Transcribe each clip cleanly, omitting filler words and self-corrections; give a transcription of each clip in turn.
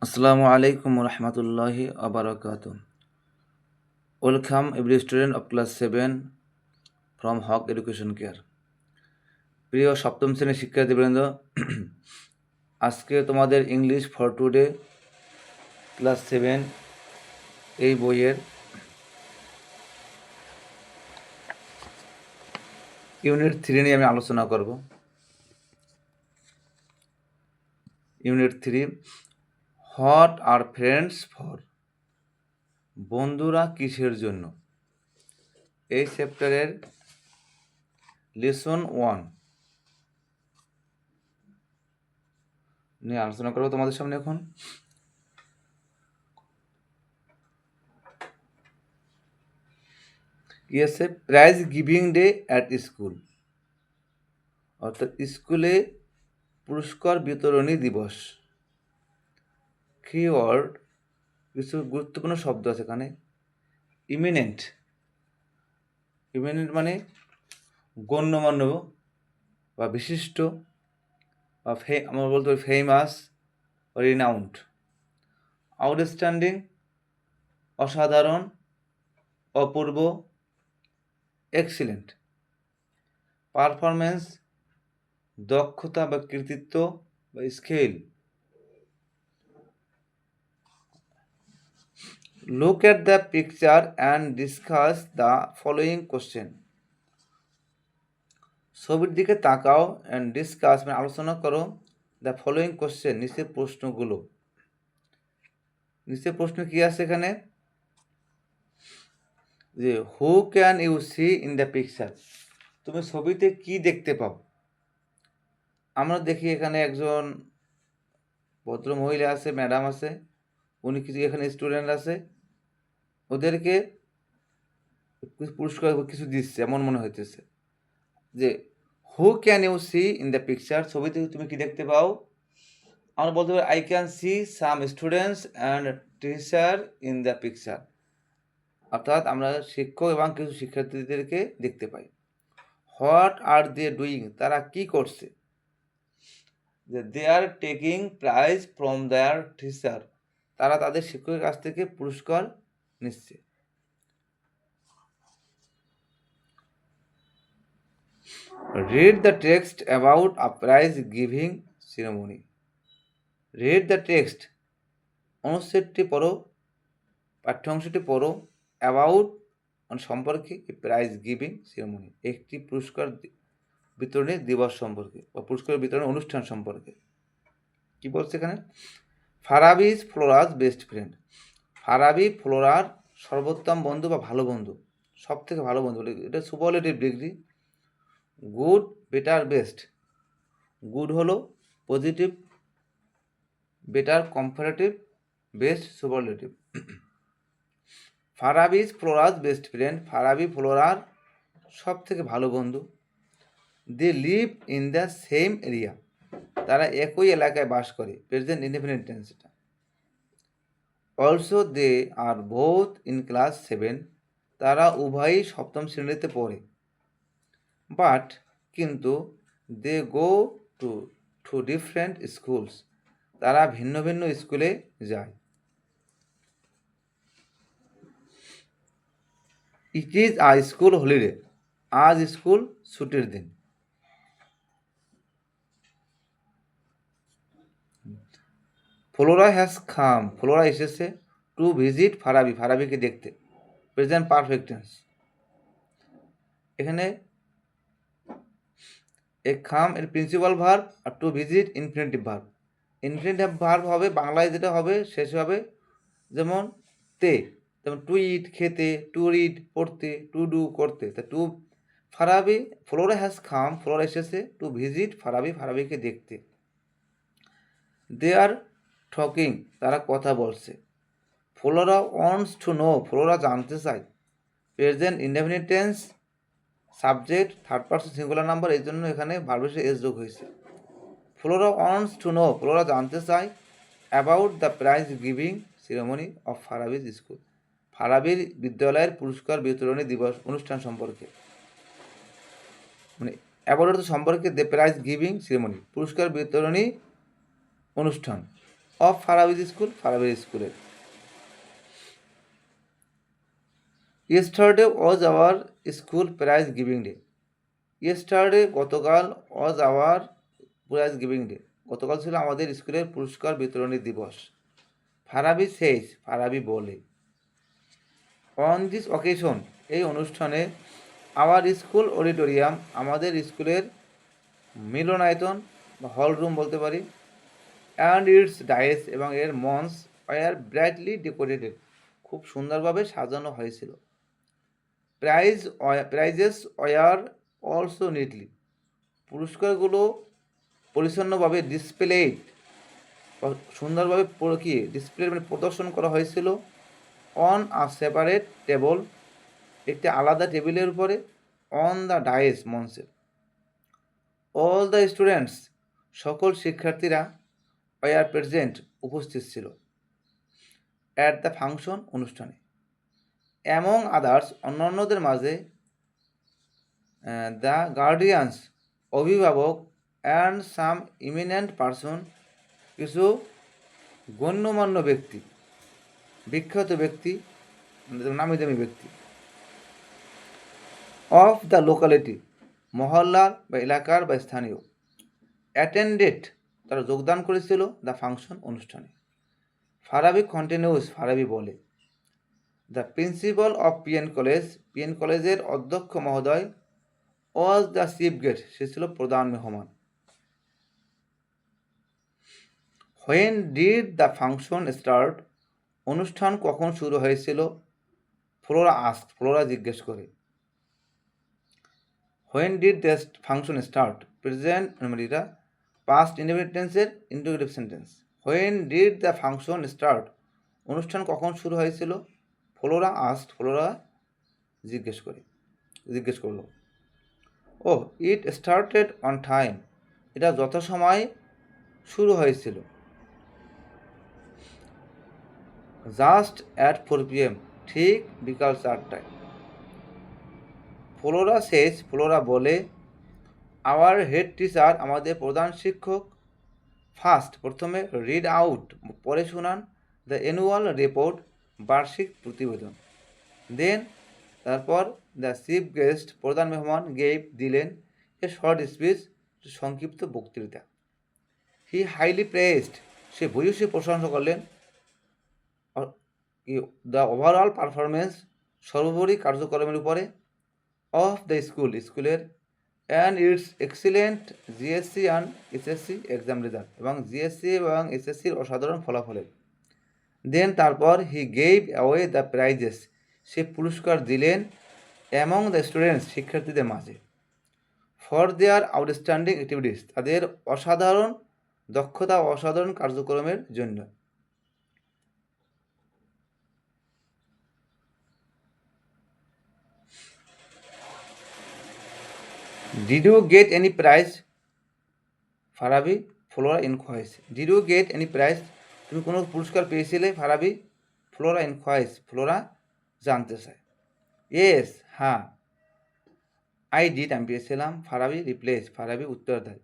Assalamu alaikum warahmatullahi wabarakatuh. Welcome every student of class 7 from Hawk Education Care. প্রিয় সপ্তম শ্রেণীর শিক্ষার্থীবৃন্দ, আজকে তোমাদের ইংলিশ ফর টুডে ক্লাস 7 এই বইয়ের ইউনিট 3 নিয়ে আমি আলোচনা করব। Unit 3, what are friends for? বন্ধুরা কিসের জন্য? এই চ্যাপ্টারের লেসন 1 নিয়ে আলোচনা করবো তোমাদের সামনে। এখন কি আছে? Prize giving day at school, অর্থাৎ স্কুলে পুরস্কার বিতরণী দিবস। কিওয়ার্ড, কিছু গুরুত্বপূর্ণ শব্দ আছে এখানে। ইমিনেন্ট, ইমিনেন্ট মানে গণ্যমান্য বা বিশিষ্ট, বা আমরা বলতে পারি ফেমাস বা রিনাউন্ড। আউটস্ট্যান্ডিং, অসাধারণ, অপূর্ব, এক্সিলেন্ট। পারফরমেন্স, দক্ষতা বা কৃতিত্ব বা scale. Look at the picture and discuss the following question. ছবির দিকে তাকাও and discuss মানে আলোচনা করো the following question, নিচের প্রশ্নগুলো। নিচের প্রশ্ন কি আছে এখানে? যে who can you see in the picture? তুমি ছবিতে কি দেখতে পাও? আমরা দেখি এখানে একজন ভদ্র মহিলা আছে, ম্যাডাম আছে, উনি কিছু এখানে স্টুডেন্ট আছে, ওদেরকে পুরস্কার কিছু দিচ্ছে এমন মনে হইতেছে। যে who can you see in the picture, ছবিতে তুমি কি দেখতে পাও? আমরা বলতে পারি I can see some students and teacher in the picture, অর্থাৎ আমরা শিক্ষক এবং কিছু শিক্ষার্থীদেরকে দেখতে পাই। হোয়াট আর দে ডুইং, তারা কি করছে? যে they are taking prize from their teacher, তারা তাদের শিক্ষকের কাছ থেকে পুরস্কার নিচ্ছে। Read the text about a prize giving ceremony. Read the text, অনুচ্ছেদটি পড়ো, পাঠ্যাংশটি পড়ো, অ্যাবাউট মানে সম্পর্কে, প্রাইজ গিভিং সেরেমনি একটি পুরস্কার বিতরণী দিবস সম্পর্কে বা পুরস্কার বিতরণী অনুষ্ঠান সম্পর্কে। কি বলছে এখানে? Farabi is Flora's best friend. Farabi ফ্লোরার সর্বোত্তম বন্ধু বা ভালো বন্ধু, সব থেকে ভালো বন্ধু। এটা superlative degree. Good, better, best. Good হলো positive, better comparative, best superlative. Farabi is Flora's best friend, Farabi ফ্লোরার সব থেকে ভালো বন্ধু। They live in the same area, তারা একই এলাকায় বাস করে, প্রেজেন্ট ইনডেফিনিট টেন্স এটা। Also they are both in class 7, তারা উভয়ই সপ্তম শ্রেণীতে পড়ে। বাট কিন্তু they go to two different schools, তারা ভিন্ন ভিন্ন স্কুলে যায়। It is a school holiday, আজ স্কুল ছুটির দিন। ফ্লোরা হ্যাজ কাম, ফ্লোরা এসেছে, টু ভিজিট ফারাবি, ফারাবিকে দেখতে, প্রেজেন্ট পারফেক্ট টেন্স। এখানে এ কাম এর প্রিন্সিপাল ভার্ব আর to visit infinitive verb. Infinitive verb হবে বাংলায় যেটা হবে শেষ হবে যেমন তে, যেমন টু ইট খেতে, টু রিড পড়তে, টু ডু করতে। তা to Farabi, Flora has come, Flora এসেছে, টু ভিজিট ফারাবি, ফারাবিকে দেখতে। দে আর টকিং, তারা কথা বলছে। Flora wants to know, Flora জানতে চায়। Present indefinite tense, subject third person singular number, এই জন্য এখানে ভার্বের সাথে এস যোগ হয়েছে। Flora wants to know, Flora জানতে চায় about the prize giving ceremony of Farabi's school, ফারাবির বিদ্যালয়ের পুরস্কার বিতরণী দিবস অনুষ্ঠান সম্পর্কে। মানে অ্যাবাউট সম্পর্কে, দ্য প্রাইজ গিভিং সেরেমনি পুরস্কার বিতরণী অনুষ্ঠান। অফ ফারাবিজ স্কুল, ফারাবির স্কুলের। Yesterday was our school prize giving day. Yesterday গতকাল, was our prize giving day গতকাল ছিল আমাদের স্কুলের পুরস্কার বিতরণী দিবস। ফারাবি সেইস, ফারাবি বলে। অন দিস অকেশন, এই অনুষ্ঠানে, আওয়ার স্কুল অডিটোরিয়াম, আমাদের স্কুলের মিলনায়তন বা হল রুম বলতে পারি, অ্যান্ড ইটস ডাইস, এবং এর মঞ্চ, ওয়ার ব্রাইটলি ডেকোরেটেড, খুব সুন্দরভাবে সাজানো হয়েছিল। প্রাইজেস ওয়ার অলসো নিটলি, পুরস্কারগুলো পরিচ্ছন্নভাবে ডিসপ্লেড, সুন্দরভাবে ডিসপ্লে মানে প্রদর্শন করা হয়েছিল। অন আ সেপারেট টেবল, একটি আলাদা টেবিলের উপরে। অন দ্য ডাইস, মঞ্চে। অল দ্য স্টুডেন্টস, সকল শিক্ষার্থীরা, ওয়ার প্রেজেন্ট, উপস্থিত ছিল। অ্যাট দ্য ফাংশন, অনুষ্ঠানে। অ্যামং আদার্স, অন্যান্যদের মাঝে, দ্য গার্ডিয়ানস, অভিভাবক, অ্যান্ড সাম ইমিনেন্ট পার্সন, কিছু গণ্যমান্য ব্যক্তি, বিখ্যাত ব্যক্তি, নামি দামি ব্যক্তি। অফ দ্য লোকালিটি, মহল্লার বা এলাকার বা স্থানীয়। অ্যাটেন্ডেড, তারা যোগদান করেছিল দ্য ফাংশন, অনুষ্ঠানে। ফারাবি কন্টিনিউস, ফারাবি বলে। The principal of PN college, PN কলেজের অধ্যক্ষ মহোদয়, ওয়াজ দ্য চিফ গেস্ট, সে ছিল প্রধান মেহমান। When did the function start, অনুষ্ঠান কখন শুরু হয়েছিল? ফ্লোরা আস্ক, ফ্লোরা জিজ্ঞেস করে। When did the function start, present এটা পাস্ট ইন্ডিপেন্ডেন্সের integrative sentence. When did the function start, অনুষ্ঠান কখন শুরু হয়েছিল? ফ্লোরা আস্ক, ফ্লোরা জিজ্ঞেস করলো। Oh, it started on time, এটা যথাসময়ে শুরু হয়েছিল। জাস্ট অ্যাট 4 PM, ঠিক বিকাল 4টায়। ফ্লোরা সেজ, ফ্লোরা বলে। আওয়ার হেড টিচার, আমাদের প্রধান শিক্ষক, ফার্স্ট, প্রথমে, রিড আউট, পড়ে শোনান, দ্য অ্যানুয়াল রিপোর্ট, বার্ষিক প্রতিবেদন। দেন, তারপর, দ্য চিফ গেস্ট, প্রধান মেহমান, গেভ, দিলেন, এ শর্ট স্পিচ, সংক্ষিপ্ত বক্তৃতা। হি হাইলি প্রেসড, সে ভূয়সী প্রশংসা করলেন। দ্য ওভারঅল পারফরমেন্স, সর্বোপরি কার্যক্রমের উপরে। অফ দ্য স্কুল, স্কুলের। And its excellent GSC and SSC exam result, এবং জিএসসি এবং এসএসসির অসাধারণ ফলাফলের। দেন, তারপর, he gave away the prizes, সে পুরস্কার দিলেন। অ্যামং দ্য স্টুডেন্টস, শিক্ষার্থীদের মাঝে। ফর দেয়ার আউটস্ট্যান্ডিং অ্যাক্টিভিটিস, তাদের অসাধারণ দক্ষতা, অসাধারণ কার্যক্রমের জন্য। Did you get any prize? Farabi, Flora inquires. Did you get any prize, তুমি কোনো পুরস্কার পেয়েছিলে? ফারাবি, ফ্লোরা ইনকোয়ারিজ, ফ্লোরা জানতে চায়। ইয়েস, হ্যাঁ। আই ডিড, আমি পেয়েছিলাম। ফারাবি রিপ্লেস, ফারাবি উত্তর দেয়।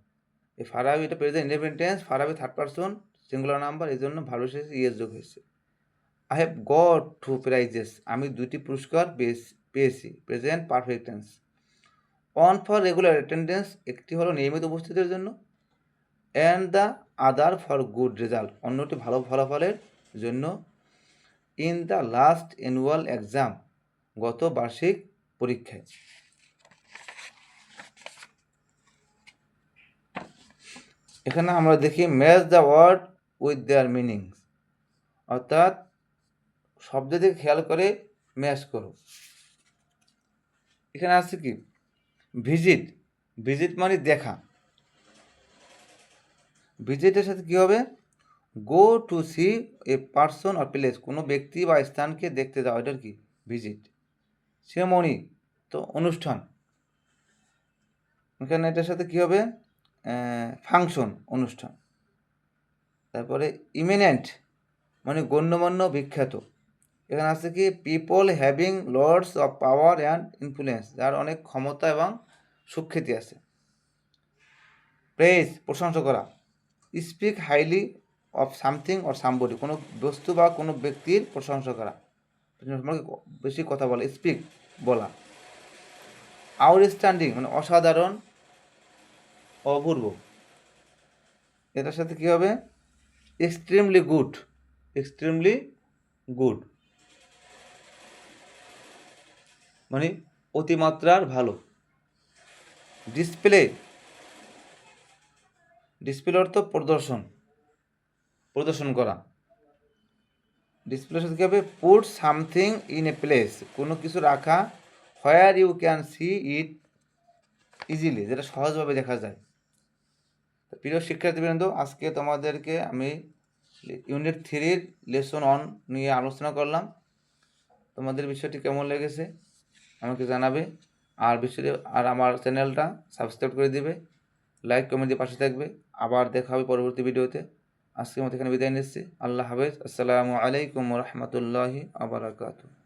এই ফারাবি, এটা present independence, Farabi third person singular number, এই জন্য ভালো শেষে ইয়েস যোগ হয়েছে। আই হ্যাভ গট 2 প্রাইজেস, আমি 2টি পুরস্কার পেয়েছি, present perfect tense. One for regular attendance, একটি হলো নিয়মিত উপস্থিতির জন্য। And the other for good result, অন্যটি ভালো ফলাফলের জন্য। In the last annual exam, গত বার্ষিক পরীক্ষায়। এখানে আমরা দেখি match the word with their meanings, অর্থাৎ শব্দ দিকে খেয়াল করে ম্যাচ করো। এখানে আছে কি, ভিজিট, ভিজিট মানে দেখা। ভিজিটের সাথে কী হবে? Go to see a person or place, কোনো ব্যক্তি বা স্থানকে দেখতে যাওয়া, এটার কি ভিজিট। সেরেমনি, তো অনুষ্ঠান। এখানে এটার সাথে কী হবে? ফাংশন, অনুষ্ঠান। তারপরে ইমিনেন্ট মানে গণ্যমান্য, বিখ্যাত। এখানে আছে কি, people having lots of power and influence, যার অনেক ক্ষমতা এবং সুখ্যাতি আছে। প্রেজ, প্রশংসা করা। Speak highly, of something or somebody, কোনো বস্তু বা কোনো ব্যক্তির প্রশংসা করা, সম্পর্কে বেশি কথা বলা, স্পিক বলা। আউটস্ট্যান্ডিং মানে অসাধারণ, অপূর্ব। এটার সাথে কী হবে? এক্সট্রিমলি গুড, এক্সট্রিমলি গুড মানে অতিমাত্রার ভালো। ডিসপ্লে, ডিসপ্লে অর্থ প্রদর্শন, প্রদর্শন করা। ডিসপ্লের সাথে কী হবে? Put something in a place, কোনো কিছু রাখা, where you can see it easily, যেটা সহজভাবে দেখা যায়। প্রিয় শিক্ষার্থীবৃন্দ, আজকে তোমাদেরকে আমি ইউনিট 3 লেসন 1 নিয়ে আলোচনা করলাম। তোমাদের বিষয়টি কেমন লেগেছে আমাকে জানাবে। আর বিষয়টি আর আমার চ্যানেলটা সাবস্ক্রাইব করে দিবে, লাইক কমেন্ট দিয়ে পাশে থাকবে। আবার দেখা হবে পরবর্তী ভিডিওতে। আজকের মতো এখানে বিদায় নিচ্ছি। আল্লাহ হাফেজ। আসসালামু আলাইকুম ওয়া রাহমাতুল্লাহি ওয়া বারাকাতুহু।